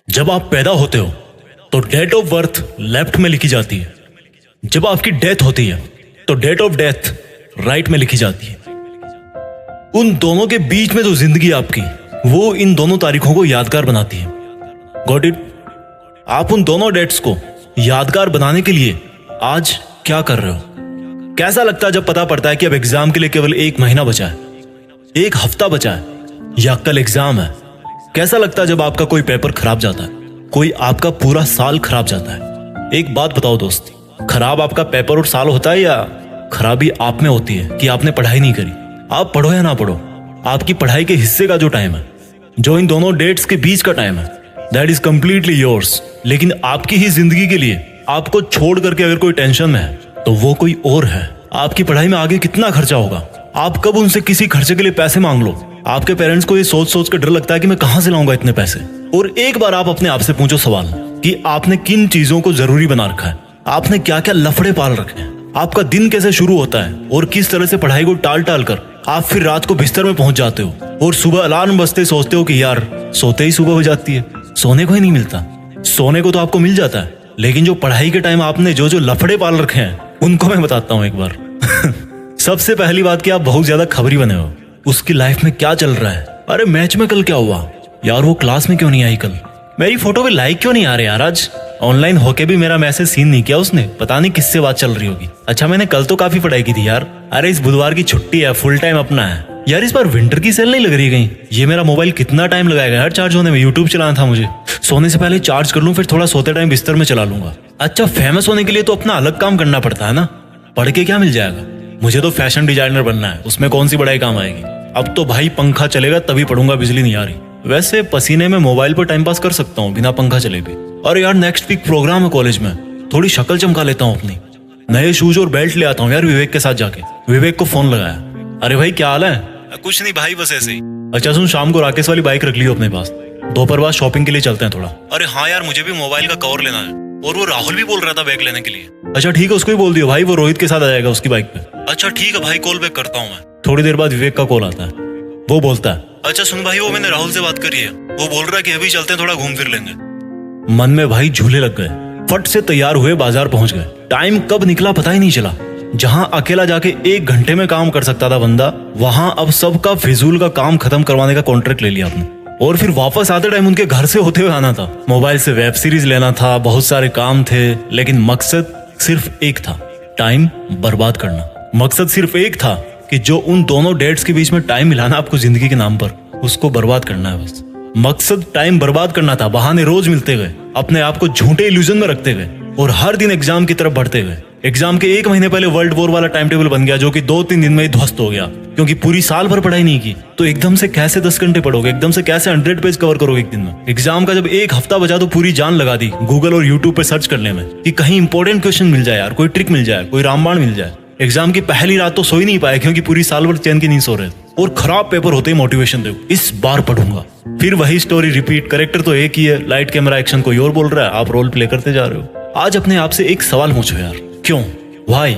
जब आप पैदा होते हो तो डेट ऑफ बर्थ लेफ्ट में लिखी जाती है। जब आपकी डेथ होती है तो डेट ऑफ डेथ राइट में लिखी जाती है। उन दोनों के बीच में जो जिंदगी आपकी, वो इन दोनों तारीखों को यादगार बनाती है। Got it? आप उन दोनों डेट्स को यादगार बनाने के लिए आज क्या कर रहे हो? कैसा लगता है जब पता पड़ता है कि अब एग्जाम के लिए केवल 1 महीना बचा है, 1 हफ्ता बचा है, या कल एग्जाम है? कैसा लगता है जब आपका कोई पेपर खराब जाता है, कोई आपका पूरा साल खराब जाता है? एक बात बताओ दोस्त, खराब आपका पेपर और साल होता है या खराबी आप में होती है कि आपने पढ़ाई नहीं करी? आप पढ़ो या ना पढ़ो, आपकी पढ़ाई के हिस्से का जो टाइम है, जो इन दोनों डेट्स के बीच का टाइम है, दैट इज कंप्लीटली योर्स। लेकिन आपकी ही जिंदगी के लिए आपको छोड़ करके अगर कोई टेंशन में है तो वो कोई और है। आपकी पढ़ाई में आगे कितना खर्चा होगा, आप कब उनसे किसी खर्चे के लिए पैसे मांग लो। आपके पेरेंट्स को ये सोच सोच कर डर लगता है कि मैं कहां से लाऊंगा इतने पैसे। और एक बार आप अपने आप से पूछो सवाल कि आपने किन चीजों को जरूरी बना रखा है, आपने क्या क्या लफड़े पाल रखे हैं, आपका दिन कैसे शुरू होता है और किस तरह से पढ़ाई को टाल टाल कर आप फिर रात को बिस्तर में पहुंच जाते हो और सुबह अलार्म बजते सोचते हो कि यार सोते ही सुबह हो जाती है। सोने को ही नहीं मिलता। सोने को तो आपको मिल जाता है, लेकिन जो पढ़ाई के टाइम आपने जो जो लफड़े पाल रखे हैं उनको मैं बताता हूं एक बार। सबसे पहली बात कि आप बहुत ज्यादा खबरी बने हो। उसकी लाइफ में क्या चल रहा है? अरे मैच में कल क्या हुआ यार, वो क्लास में क्यों नहीं आई कल, मेरी फोटो पे लाइक क्यों नहीं आ रहे यार, आज ऑनलाइन होके भी मेरा मैसेज सीन नहीं किया उसने, पता नहीं किससे बात चल रही होगी। अच्छा मैंने कल तो काफी पढ़ाई की थी यार। अरे इस बुधवार की छुट्टी है, फुल टाइम अपना है यार। इस बार विंटर की सेल नहीं लग रही कहीं? ये मेरा मोबाइल कितना टाइम लगाएगा यार चार्ज होने में, यूट्यूब चलाना था मुझे। सोने से पहले चार्ज कर लूं, फिर थोड़ा सोते टाइम बिस्तर में चला लूंगा। अच्छा फेमस होने के लिए तो अपना अलग काम करना पड़ता है ना, पढ़ के क्या मिल जाएगा? मुझे तो फैशन डिजाइनर बनना है, उसमें कौन सी पढ़ाई काम आएगी? अब तो भाई पंखा चलेगा तभी पढ़ूंगा, बिजली नहीं आ रही। वैसे पसीने में मोबाइल पर टाइम पास कर सकता हूँ बिना पंखा चले भी। और यार नेक्स्ट वीक प्रोग्राम है कॉलेज में, थोड़ी शक्ल चमका लेता हूँ अपनी, नए शूज और बेल्ट ले आता हूँ यार विवेक के साथ जाके। विवेक को फोन लगाया, अरे भाई क्या हाल है? कुछ नहीं भाई बस ऐसे ही। अच्छा सुन, शाम को राकेश वाली बाइक रख लियो अपने पास, दोपहर बाद शॉपिंग के लिए चलते हैं थोड़ा। अरे हाँ यार मुझे भी मोबाइल का कवर लेना है, और वो राहुल भी बोल रहा था बैग लेने के लिए। अच्छा ठीक है, उसको ही बोल दियो भाई, वो रोहित के साथ आ जाएगा उसकी बाइक पे। अच्छा ठीक है भाई, कॉल बैक करता हूँ मैं। थोड़ी देर बाद विवेक का कॉल आता है, वो बोलता है अच्छा सुन भाई, वो मैंने राहुल से बात करी है, वो बोल रहा है कि अभी चलते हैं, थोड़ा घूम फिर लेंगे। मन में भाई झूले लग गए, फट से तैयार हुए बाजार पहुंच गए। टाइम कब निकला पता ही नहीं चला। जहां अकेला जाके 1 घंटे में काम कर सकता था बंदा, वहां अब सबका फिजूल का काम खत्म करवाने का कॉन्ट्रैक्ट ले लिया आपने। और फिर वापस आते टाइम उनके घर से होते हुए आना था, मोबाइल से वेब सीरीज लेना था, बहुत सारे काम थे, लेकिन मकसद सिर्फ एक था, टाइम बर्बाद करना। मकसद सिर्फ एक था कि जो उन दोनों डेट्स के बीच में टाइम मिलाना आपको जिंदगी के नाम पर, उसको बर्बाद करना है बस। मकसद टाइम बर्बाद करना था। बहाने रोज मिलते गए, अपने आप को झूठे इल्यूजन में रखते गए और हर दिन एग्जाम की तरफ बढ़ते गए। एग्जाम के 1 महीने पहले वर्ल्ड वॉर वाला टाइम टेबल बन गया, जो कि 2-3 दिन में ही ध्वस्त हो गया, क्योंकि पूरी साल भर पढ़ाई नहीं की। तो एकदम से कैसे 10 घंटे पढ़ोगे, एकदम से कैसे 100 पेज कवर करोगे एक दिन में? एग्जाम का जब 1 हफ्ता बचा तो पूरी जान लगा दी गूगल और यूट्यूब पे सर्च करने में कि कहीं इंपॉर्टेंट क्वेश्चन मिल जाए यार, कोई ट्रिक मिल जाए, कोई रामबाण मिल जाए। एग्जाम की पहली रात तो सो ही नहीं पाए, क्योंकि पूरी साल भर चैन की नींद सो रहे थे। और खराब पेपर होते ही मोटिवेशन दे, इस बार पढ़ूंगा। फिर वही स्टोरी रिपीट, कैरेक्टर तो एक ही है, लाइट कैमरा एक्शन कोई और बोल रहा है, आप रोल प्ले करते जा रहे हो। आज अपने आप से एक सवाल पूछो यार, क्यों? व्हाई?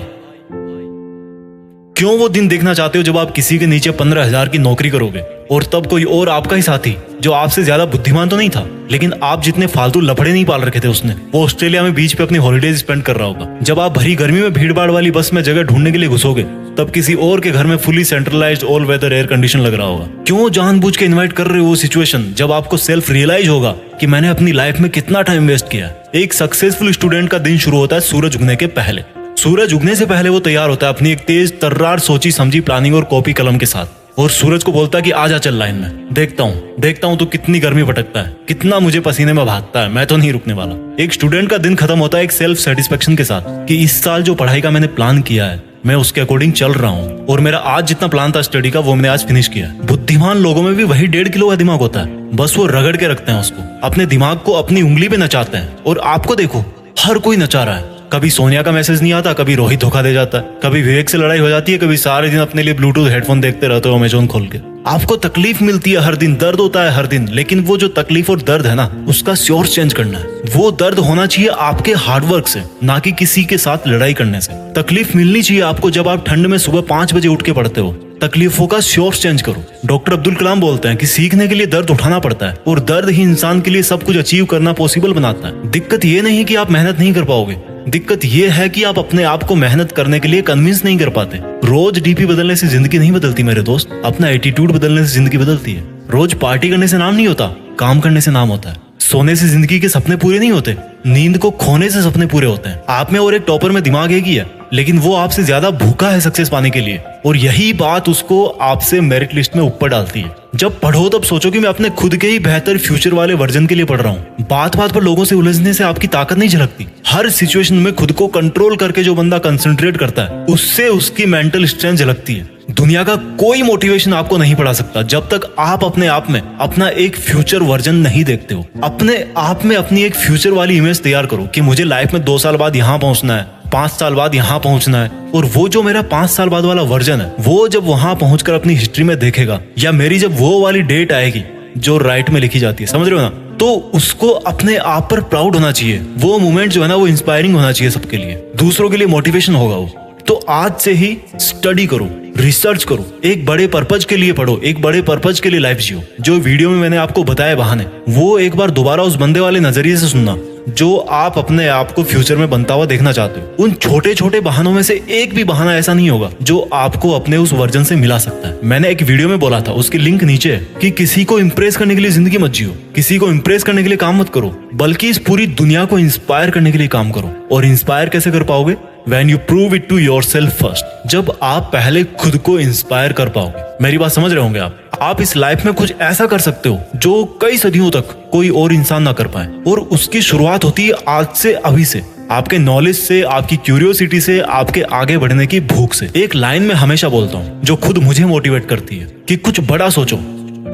क्यों वो दिन देखना चाहते हो जब आप किसी के नीचे 15,000 की नौकरी करोगे और तब कोई और आपका ही साथी, जो आपसे ज्यादा बुद्धिमान तो नहीं था, लेकिन आप जितने फालतू लफड़े नहीं पाल रखे थे उसने, वो ऑस्ट्रेलिया में बीच पे अपनी हॉलीडेज स्पेंड कर रहा होगा। जब आप भरी गर्मी में भीड़ भाड़ वाली बस में जगह ढूंढने के लिए घुसोगे, तब किसी और के घर में fully centralized all weather air condition लग रहा होगा। क्यों जानबूझ के इन्वाइट कर रहे हो वो सिचुएशन जब आपको सेल्फ रियलाइज होगा कि मैंने अपनी लाइफ में कितना टाइम वेस्ट किया। एक सक्सेसफुल स्टूडेंट का दिन शुरू होता है सूरज उगने के पहले। सूरज उगने से पहले वो तैयार होता है अपनी एक तेज तर्रार सोची समझी प्लानिंग और कॉपी कलम के साथ, और सूरज को बोलता है कि आजा चल लाइन में, देखता हूँ तो कितनी गर्मी भटकता है, कितना मुझे पसीने में भागता है, मैं तो नहीं रुकने वाला। एक स्टूडेंट का दिन खत्म होता है एक सेल्फ सेटिस्फेक्शन के साथ कि इस साल जो पढ़ाई का मैंने प्लान किया है, मैं उसके अकॉर्डिंग चल रहा हूँ, और मेरा आज जितना प्लान था स्टडी का, वो मैंने आज फिनिश किया। बुद्धिमान लोगों में भी वही 1.5 किलो का दिमाग होता है, बस वो रगड़ के रखते हैं उसको, अपने दिमाग को अपनी उंगली पे नचाते हैं। और आपको देखो, हर कोई नचा रहा है। कभी सोनिया का मैसेज नहीं आता, कभी रोहित धोखा दे जाता है, कभी विवेक से लड़ाई हो जाती है, कभी सारे दिन अपने लिए ब्लूटूथ हेडफोन देखते रहते हो अमेज़न खोल के। आपको तकलीफ मिलती है हर दिन, दर्द होता है हर दिन, लेकिन वो जो तकलीफ और दर्द है ना, उसका सोर्स चेंज करना है। वो दर्द होना चाहिए आपके हार्डवर्क से, ना कि किसी के साथ लड़ाई करने से। तकलीफ मिलनी चाहिए आपको जब आप ठंड में सुबह 5 बजे उठ के पढ़ते हो, तकलीफों का सोर्स चेंज करो। डॉक्टर अब्दुल कलाम बोलते हैं कि सीखने के लिए दर्द उठाना पड़ता है और दर्द ही इंसान के लिए सब कुछ अचीव करना पॉसिबल बनाता है। दिक्कत ये नहीं कि आप मेहनत नहीं कर पाओगे, दिक्कत ये है कि आप अपने आप को मेहनत करने के लिए कन्विंस नहीं कर पाते। रोज डीपी बदलने से जिंदगी नहीं बदलती मेरे दोस्त, अपना एटीट्यूड बदलने से जिंदगी बदलती है। रोज पार्टी करने से नाम नहीं होता, काम करने से नाम होता है। सोने से जिंदगी के सपने पूरे नहीं होते, नींद को खोने से सपने पूरे होते हैं। आप में और एक टॉपर में दिमाग एक ही है, लेकिन वो आपसे ज्यादा भूखा है सक्सेस पाने के लिए, और यही बात उसको आपसे मेरिट लिस्ट में ऊपर डालती है। जब पढ़ो तब सोचो कि मैं अपने खुद के ही बेहतर फ्यूचर वाले वर्जन के लिए पढ़ रहा हूँ। बात बात पर लोगों से उलझने से आपकी ताकत नहीं झलकती। हर सिचुएशन में खुद को कंट्रोल करके जो बंदा कंसंट्रेट करता है, उससे उसकी मेंटल स्ट्रेंथ झलकती है। दुनिया का कोई मोटिवेशन आपको नहीं पढ़ा सकता जब तक आप अपने आप में अपना एक फ्यूचर वर्जन नहीं देखते हो। अपने आप में अपनी एक फ्यूचर वाली इमेज तैयार करो कि मुझे लाइफ में 2 साल बाद यहाँ पहुंचना है, 5 साल बाद यहाँ पहुंचना है। और वो जो मेरा 5 साल बाद वाला वर्जन है, वो जब वहां पहुंचकर अपनी हिस्ट्री में देखेगा, या मेरी जब वो वाली डेट आएगी जो राइट में लिखी जाती है, समझ रहे हो ना, तो उसको अपने आप पर प्राउड होना चाहिए। वो मोमेंट जो है ना, वो इंस्पायरिंग होना चाहिए सबके लिए, दूसरों के लिए मोटिवेशन होगा वो। तो आज से ही स्टडी करो, रिसर्च करो, एक बड़े पर्पज के लिए पढ़ो, एक बड़े पर्पज के लिए लाइफ जियो। जो वीडियो में मैंने आपको बताया बहाने, वो एक बार दोबारा उस बंदे वाले नजरिए से सुनना जो आप अपने आप को फ्यूचर में बनता हुआ देखना चाहते हो। उन छोटे छोटे बहानों में से एक भी बहाना ऐसा नहीं होगा जो आपको अपने उस वर्जन से मिला सकता है। मैंने एक वीडियो में बोला था, उसकी लिंक नीचे है, कि किसी को इंप्रेस करने के लिए जिंदगी मत जियो, किसी को इंप्रेस करने के लिए काम मत करो, बल्कि इस पूरी दुनिया को इंस्पायर करने के लिए काम करो। और इंस्पायर कैसे कर पाओगे? When you prove it to yourself first, जब आप पहले खुद को इंस्पायर कर पाओगे। मेरी बात समझ रहे होंगे आप इस लाइफ में कुछ ऐसा कर सकते हो जो कई सदियों तक कोई और इंसान ना कर पाए, और उसकी शुरुआत होती है आज से, अभी से, आपके नॉलेज से, आपकी क्यूरियोसिटी से, आपके आगे बढ़ने की भूख से। एक लाइन में हमेशा बोलता हूँ जो खुद मुझे मोटिवेट करती है कि कुछ बड़ा सोचो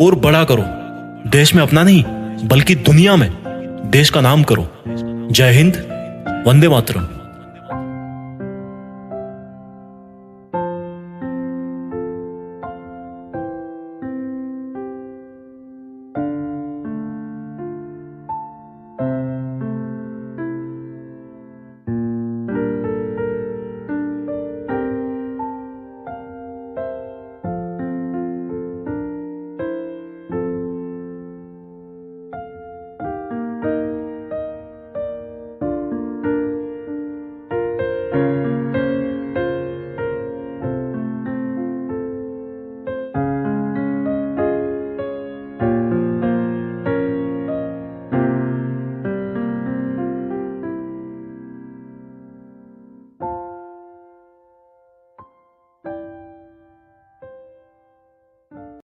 और बड़ा करो। देश में अपना नहीं बल्कि दुनिया में देश का नाम करो। जय हिंद, वंदे मातरम।